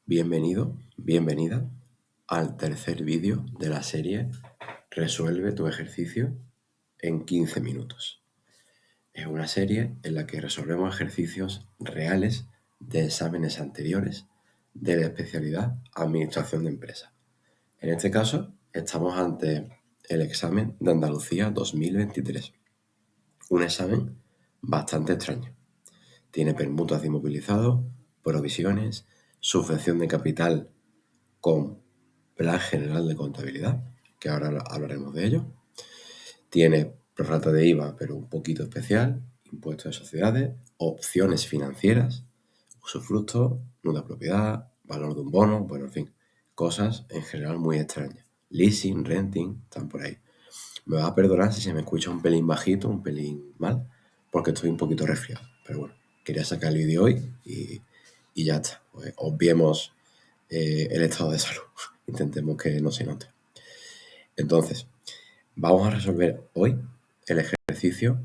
Bienvenido, bienvenida al tercer vídeo de la serie Resuelve tu ejercicio en 15 minutos. Es una serie en la que resolvemos ejercicios reales de exámenes anteriores de la especialidad Administración de Empresas. En este caso, estamos ante el examen de Andalucía 2023. Un examen bastante extraño. Tiene permutas de inmovilizado, provisiones, subvención de capital con Plan General de Contabilidad, que ahora hablaremos de ello. Tiene prorrata de IVA, pero un poquito especial, impuestos de sociedades, opciones financieras, usufructo, nuda propiedad, valor de un bono, bueno, en fin, cosas en general muy extrañas. Leasing, renting, están por ahí. Me vas a perdonar si se me escucha un pelín bajito, un pelín mal, porque estoy un poquito resfriado. Pero bueno, quería sacar el vídeo hoy y ya está. Pues obviemos el estado de salud. Intentemos que no se note. Entonces, vamos a resolver hoy el ejercicio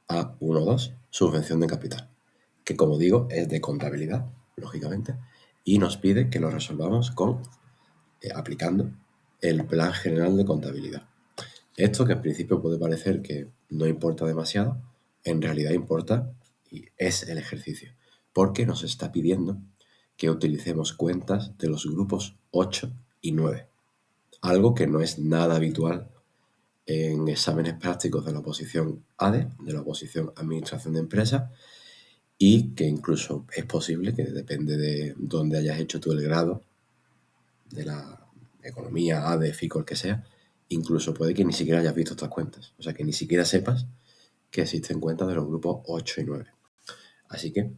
A1.2, subvención de capital, que como digo es de contabilidad, lógicamente, y nos pide que lo resolvamos aplicando el Plan General de Contabilidad. Esto, que en principio puede parecer que no importa demasiado, en realidad importa y es el ejercicio, porque nos está pidiendo que utilicemos cuentas de los grupos 8 y 9, algo que no es nada habitual en exámenes prácticos de la oposición ADE, de la oposición Administración de Empresas, y que incluso es posible que depende de dónde hayas hecho tú el grado de la economía, ADE, FICO, el que sea, incluso puede que ni siquiera hayas visto estas cuentas, o sea que ni siquiera sepas que existen cuentas de los grupos 8 y 9. Así que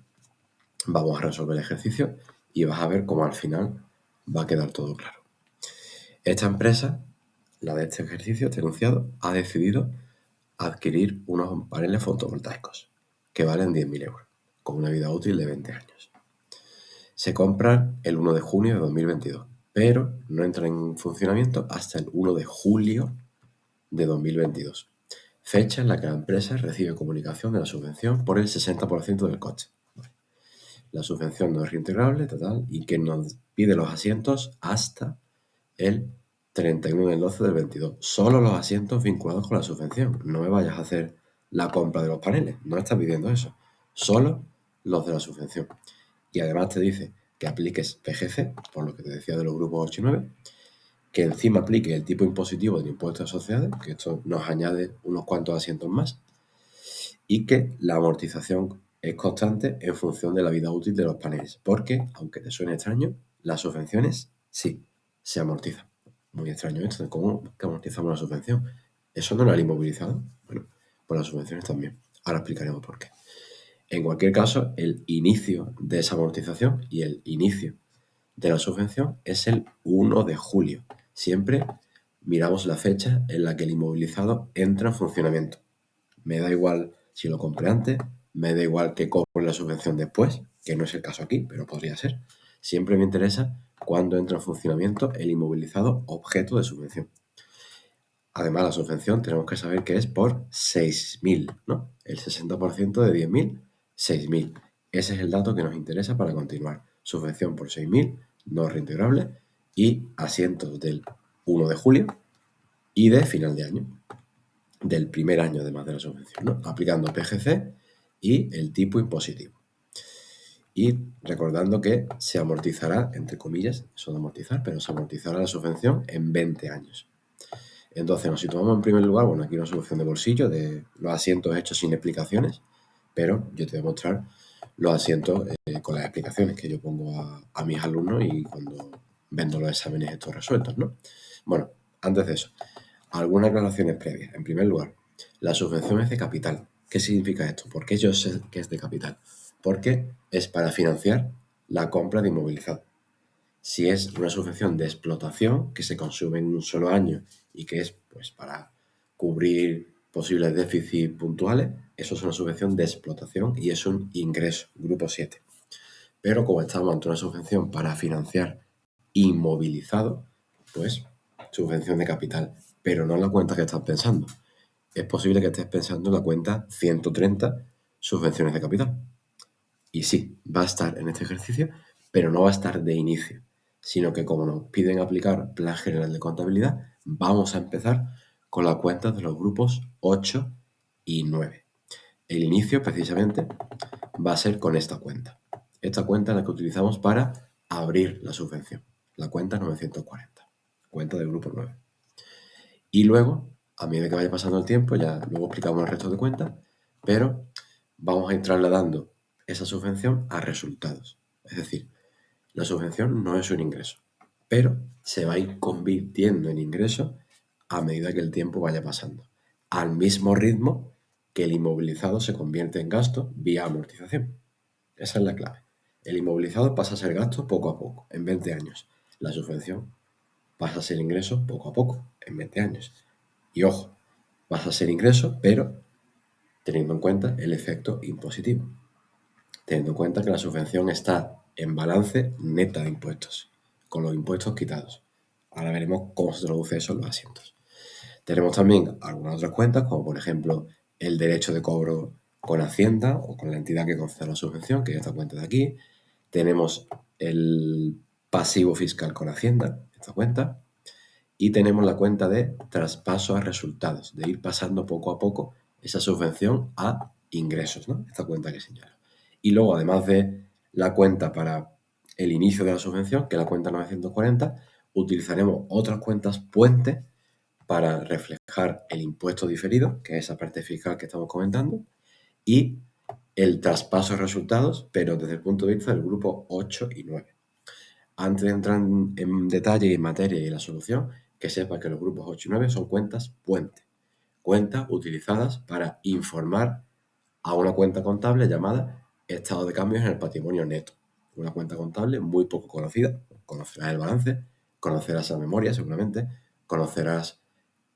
vamos a resolver el ejercicio y vas a ver cómo al final va a quedar todo claro. Esta empresa, la de este ejercicio, este enunciado, ha decidido adquirir unos paneles fotovoltaicos que valen 10.000 euros, con una vida útil de 20 años. Se compran el 1 de junio de 2022, pero no entran en funcionamiento hasta el 1 de julio de 2022, fecha en la que la empresa recibe comunicación de la subvención por el 60% del coste. La subvención no es reintegrable, total, y que nos pide los asientos hasta el 31 del 12 del 22. Solo los asientos vinculados con la subvención. No me vayas a hacer la compra de los paneles. No está pidiendo eso. Solo los de la subvención. Y además te dice que apliques PGC, por lo que te decía de los grupos 8 y 9, que encima aplique el tipo impositivo del impuesto de sociedades, que esto nos añade unos cuantos asientos más, y que la amortización es constante en función de la vida útil de los paneles, porque, aunque te suene extraño, las subvenciones sí se amortizan. Muy extraño esto de cómo que amortizamos la subvención. ¿Eso no lo ha inmovilizado? Bueno, pues las subvenciones también. Ahora explicaremos por qué. En cualquier caso, el inicio de esa amortización y el inicio de la subvención es el 1 de julio. Siempre miramos la fecha en la que el inmovilizado entra en funcionamiento. Me da igual si lo compré antes, me da igual que cobre la subvención después, que no es el caso aquí, pero podría ser. Siempre me interesa cuándo entra en funcionamiento el inmovilizado objeto de subvención. Además, la subvención tenemos que saber que es por 6.000, ¿no? El 60% de 10.000, 6.000. Ese es el dato que nos interesa para continuar. Subvención por 6.000, no reintegrable, y asientos del 1 de julio y de final de año, del primer año además de la subvención, ¿no? Aplicando PGC y el tipo impositivo. Y recordando que se amortizará, entre comillas, eso de amortizar, pero se amortizará la subvención en 20 años. Entonces nos situamos en primer lugar, bueno, aquí una solución de bolsillo de los asientos hechos sin explicaciones, pero yo te voy a mostrar los asientos con las explicaciones que yo pongo a mis alumnos y cuando vendo los exámenes estos resueltos, ¿no? Bueno, antes de eso, algunas aclaraciones previas. En primer lugar, la subvención es de capital. ¿Qué significa esto? ¿Por qué yo sé que es de capital? Porque es para financiar la compra de inmovilizado. Si es una subvención de explotación que se consume en un solo año y que es pues para cubrir posibles déficits puntuales, eso es una subvención de explotación y es un ingreso, grupo 7. Pero como estamos ante una subvención para financiar inmovilizado, pues subvención de capital, pero no en la cuenta que estás pensando. Es posible que estés pensando en la cuenta 130, subvenciones de capital. Y sí, va a estar en este ejercicio, pero no va a estar de inicio, sino que como nos piden aplicar Plan General de Contabilidad, vamos a empezar con las cuentas de los grupos 8 y 9. El inicio, precisamente, va a ser con esta cuenta. Esta cuenta es la que utilizamos para abrir la subvención, la cuenta 940, cuenta del grupo 9. Y luego, a medida que vaya pasando el tiempo, ya luego explicamos el resto de cuentas, pero vamos a ir trasladando esa subvención a resultados. Es decir, la subvención no es un ingreso, pero se va a ir convirtiendo en ingreso a medida que el tiempo vaya pasando, al mismo ritmo que el inmovilizado se convierte en gasto vía amortización. Esa es la clave. El inmovilizado pasa a ser gasto poco a poco, en 20 años. La subvención pasa a ser ingreso poco a poco, en 20 años. Y ojo, pasa a ser ingreso, pero teniendo en cuenta el efecto impositivo. Teniendo en cuenta que la subvención está en balance neta de impuestos, con los impuestos quitados. Ahora veremos cómo se traduce eso en los asientos. Tenemos también algunas otras cuentas, como por ejemplo el derecho de cobro con Hacienda o con la entidad que concede la subvención, que es esta cuenta de aquí. Tenemos el pasivo fiscal con Hacienda, esta cuenta. Y tenemos la cuenta de traspaso a resultados, de ir pasando poco a poco esa subvención a ingresos, ¿no? Esta cuenta que señalo. Y luego, además de la cuenta para el inicio de la subvención, que es la cuenta 940, utilizaremos otras cuentas puente para reflejar el impuesto diferido, que es esa parte fiscal que estamos comentando, y el traspaso de resultados, pero desde el punto de vista del grupo 8 y 9. Antes de entrar en detalle y en materia y en la solución, que sepa que los grupos 8 y 9 son cuentas puente, cuentas utilizadas para informar a una cuenta contable llamada estado de cambios en el patrimonio neto. Una cuenta contable muy poco conocida. Conocerás el balance, conocerás la memoria seguramente, conocerás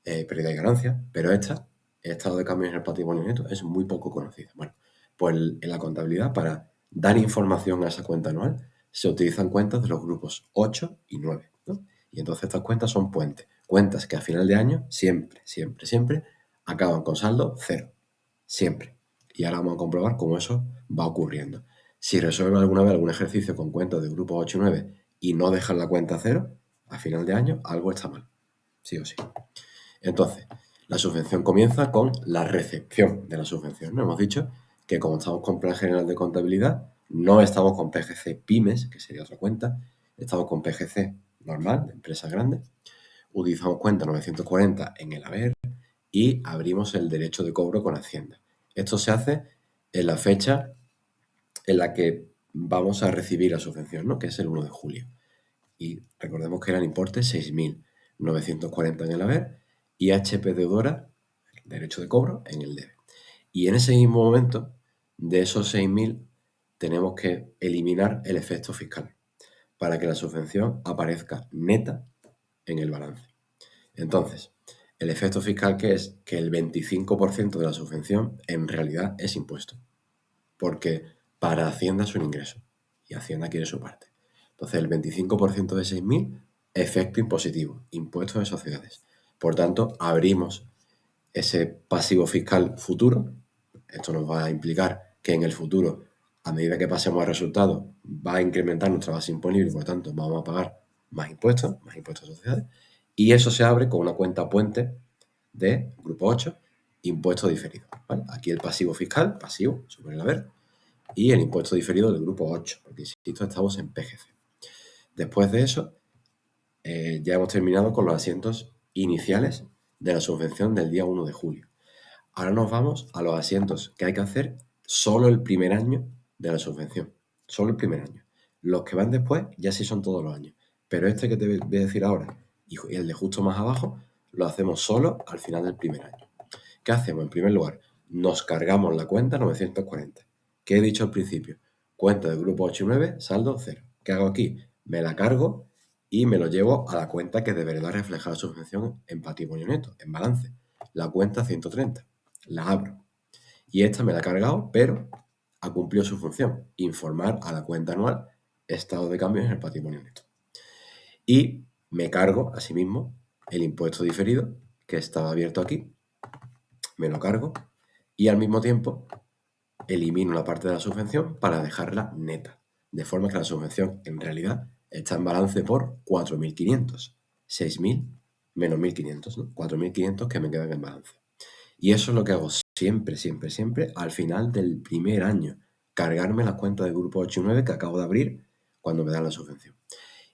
pérdida y ganancia, pero esta, el estado de cambios en el patrimonio neto, es muy poco conocida. Bueno, pues en la contabilidad, para dar información a esa cuenta anual, se utilizan cuentas de los grupos 8 y 9, ¿no? Y entonces estas cuentas son puentes, cuentas que a final de año siempre, siempre, siempre acaban con saldo cero, siempre. Y ahora vamos a comprobar cómo eso va ocurriendo. Si resuelven alguna vez algún ejercicio con cuentas de grupos 8 y 9 y no dejan la cuenta cero, a final de año algo está mal, sí o sí. Entonces, la subvención comienza con la recepción de la subvención. ¿No? Hemos dicho que como estamos con Plan General de Contabilidad, no estamos con PGC Pymes, que sería otra cuenta, estamos con PGC normal, de empresas grandes, utilizamos cuenta 940 en el haber y abrimos el derecho de cobro con Hacienda. Esto se hace en la fecha en la que vamos a recibir la subvención, ¿no? Que es el 1 de julio. Y recordemos que eran importes 6.940 en el haber y HP deudora, el derecho de cobro, en el debe. Y en ese mismo momento, de esos 6.000, tenemos que eliminar el efecto fiscal para que la subvención aparezca neta en el balance. Entonces, el efecto fiscal, ¿qué es? Que el 25% de la subvención en realidad es impuesto, porque para Hacienda es un ingreso y Hacienda quiere su parte. Entonces, el 25% de 6.000, efecto impositivo, impuestos de sociedades. Por tanto, abrimos ese pasivo fiscal futuro. Esto nos va a implicar que en el futuro, a medida que pasemos al resultado, va a incrementar nuestra base imponible y por tanto vamos a pagar más impuestos de sociedades. Y eso se abre con una cuenta puente de grupo 8, impuesto diferido. ¿Vale? Aquí el pasivo fiscal, pasivo, sobre el haber, y el impuesto diferido del grupo 8, porque insisto, estamos en PGC. Después de eso, ya hemos terminado con los asientos iniciales de la subvención del día 1 de julio. Ahora nos vamos a los asientos que hay que hacer solo el primer año de la subvención. Solo el primer año. Los que van después ya sí son todos los años. Pero este que te voy a decir ahora y el de justo más abajo lo hacemos solo al final del primer año. ¿Qué hacemos? En primer lugar, nos cargamos la cuenta 940. ¿Qué he dicho al principio? Cuenta del grupo 8 y 9, saldo 0. ¿Qué hago aquí? Me la cargo y me lo llevo a la cuenta que de verdad refleja la subvención en patrimonio neto, en balance. La cuenta 130. La abro. Y esta me la ha cargado, pero ha cumplido su función. Informar a la cuenta anual estado de cambios en el patrimonio neto. Y me cargo, asimismo, el impuesto diferido que estaba abierto aquí. Me lo cargo y al mismo tiempo elimino la parte de la subvención para dejarla neta. De forma que la subvención en realidad está en balance por 4.500. 6.000 menos 1.500, ¿no? 4.500 que me quedan en balance. Y eso es lo que hago siempre, siempre, siempre al final del primer año. Cargarme las cuentas del grupo 8 y 9 que acabo de abrir cuando me dan la subvención.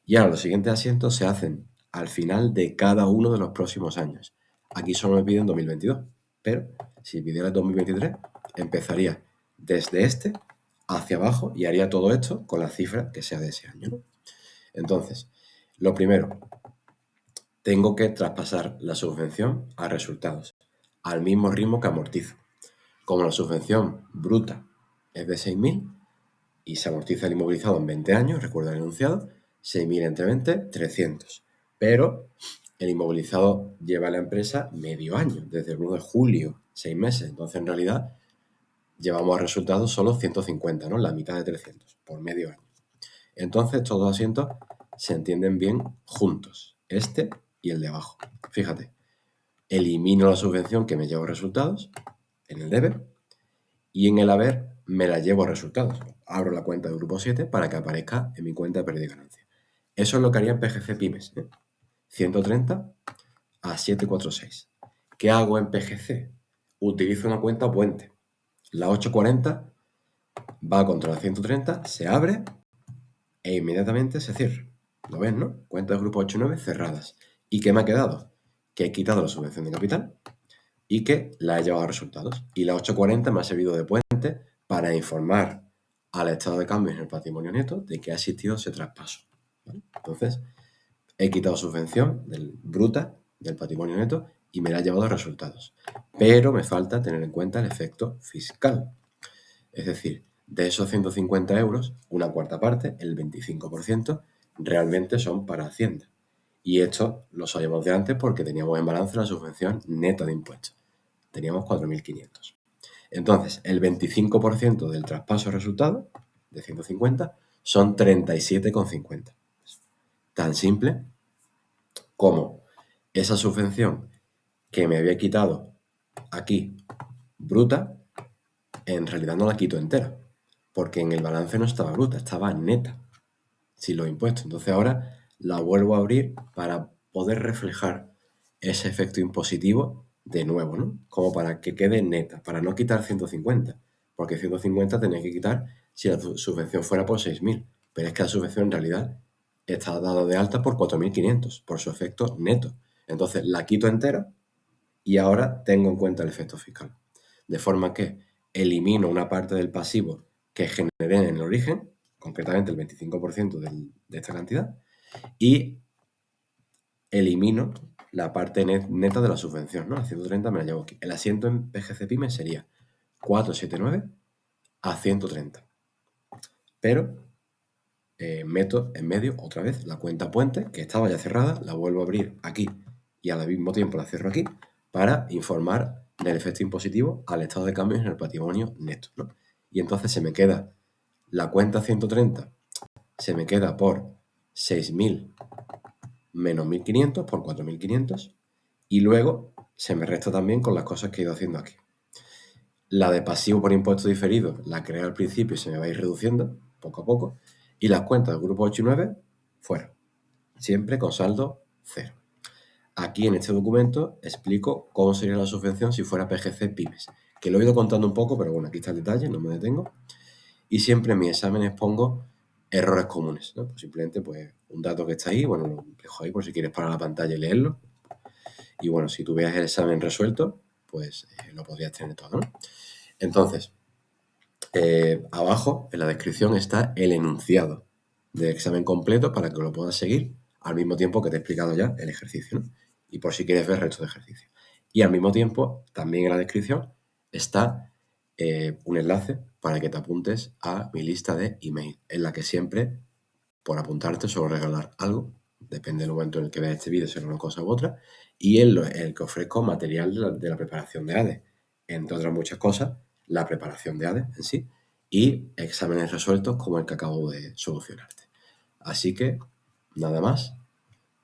Y ahora los siguientes asientos se hacen al final de cada uno de los próximos años. Aquí solo me piden 2022, pero si pidiera 2023, empezaría desde este hacia abajo y haría todo esto con la cifra que sea de ese año, ¿no? Entonces, lo primero, tengo que traspasar la subvención a resultados, al mismo ritmo que amortizo. Como la subvención bruta es de 6.000 y se amortiza el inmovilizado en 20 años, recuerda el enunciado, 6.000 entre 20, 300. Pero el inmovilizado lleva a la empresa medio año, desde el 1 de julio, 6 meses. Entonces, en realidad, llevamos a resultados solo 150, ¿no? La mitad de 300, por medio año. Entonces, estos dos asientos se entienden bien juntos, este y el de abajo. Fíjate, elimino la subvención que me lleva a resultados en el debe y en el haber me la llevo a resultados. Abro la cuenta del grupo 7 para que aparezca en mi cuenta de pérdida y ganancia. Eso es lo que haría en PGC Pymes, ¿eh? 130 a 746. ¿Qué hago en PGC? Utilizo una cuenta puente. La 840 va contra la 130, se abre e inmediatamente se cierra. ¿Lo ves, no? Cuentas del grupo 8 y 9 cerradas. ¿Y qué me ha quedado? Que he quitado la subvención de capital y que la he llevado a resultados. Y la 840 me ha servido de puente para informar al estado de cambio en el patrimonio neto de que ha existido ese traspaso, ¿vale? Entonces, he quitado subvención bruta del patrimonio neto y me la he llevado a resultados. Pero me falta tener en cuenta el efecto fiscal. Es decir, de esos 150 euros, una cuarta parte, el 25%, realmente son para Hacienda. Y esto lo sabíamos de antes porque teníamos en balance la subvención neta de impuestos. Teníamos 4.500. Entonces, el 25% del traspaso resultado, de 150, son 37,50. Tan simple como esa subvención que me había quitado aquí, bruta, en realidad no la quito entera, porque en el balance no estaba bruta, estaba neta, sin los impuestos. Entonces ahora la vuelvo a abrir para poder reflejar ese efecto impositivo de nuevo, ¿no? Como para que quede neta, para no quitar 150, porque 150 tenéis que quitar si la subvención fuera por 6.000, pero es que la subvención en realidad está dada de alta por 4.500, por su efecto neto. Entonces la quito entera y ahora tengo en cuenta el efecto fiscal. De forma que elimino una parte del pasivo que generé en el origen, concretamente el 25% de esta cantidad, y elimino la parte neta de la subvención, ¿no? La 130 me la llevo aquí. El asiento en PGC Pyme sería 479 a 130. Pero meto en medio otra vez la cuenta puente, que estaba ya cerrada, la vuelvo a abrir aquí y al mismo tiempo la cierro aquí para informar del efecto impositivo al estado de cambios en el patrimonio neto, ¿no? Y entonces se me queda la cuenta 130, se me queda por 6.000 menos 1.500 por 4.500 y luego se me resta también con las cosas que he ido haciendo aquí. La de pasivo por impuestos diferidos la creé al principio y se me va a ir reduciendo poco a poco. Y las cuentas del grupo 8 y 9 fuera, siempre con saldo cero. Aquí en este documento explico cómo sería la subvención si fuera PGC Pymes, que lo he ido contando un poco, pero bueno, aquí está el detalle, no me detengo. Y siempre en mis exámenes pongo errores comunes, ¿no? Pues simplemente pues, un dato que está ahí, bueno, lo dejo ahí por si quieres parar la pantalla y leerlo. Y bueno, si tú veas el examen resuelto, pues lo podrías tener todo, ¿no? Entonces, abajo en la descripción está el enunciado del examen completo para que lo puedas seguir al mismo tiempo que te he explicado ya el ejercicio, ¿no? Y por si quieres ver el resto de ejercicio. Y al mismo tiempo, también en la descripción está un enlace para que te apuntes a mi lista de email, en la que siempre, por apuntarte, suelo regalar algo, depende del momento en el que veas este vídeo, será una cosa u otra, y en el que ofrezco material de la preparación de ADE, entre otras muchas cosas, la preparación de ADE en sí, y exámenes resueltos como el que acabo de solucionarte. Así que, nada más,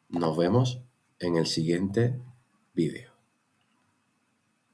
nos vemos en el siguiente vídeo.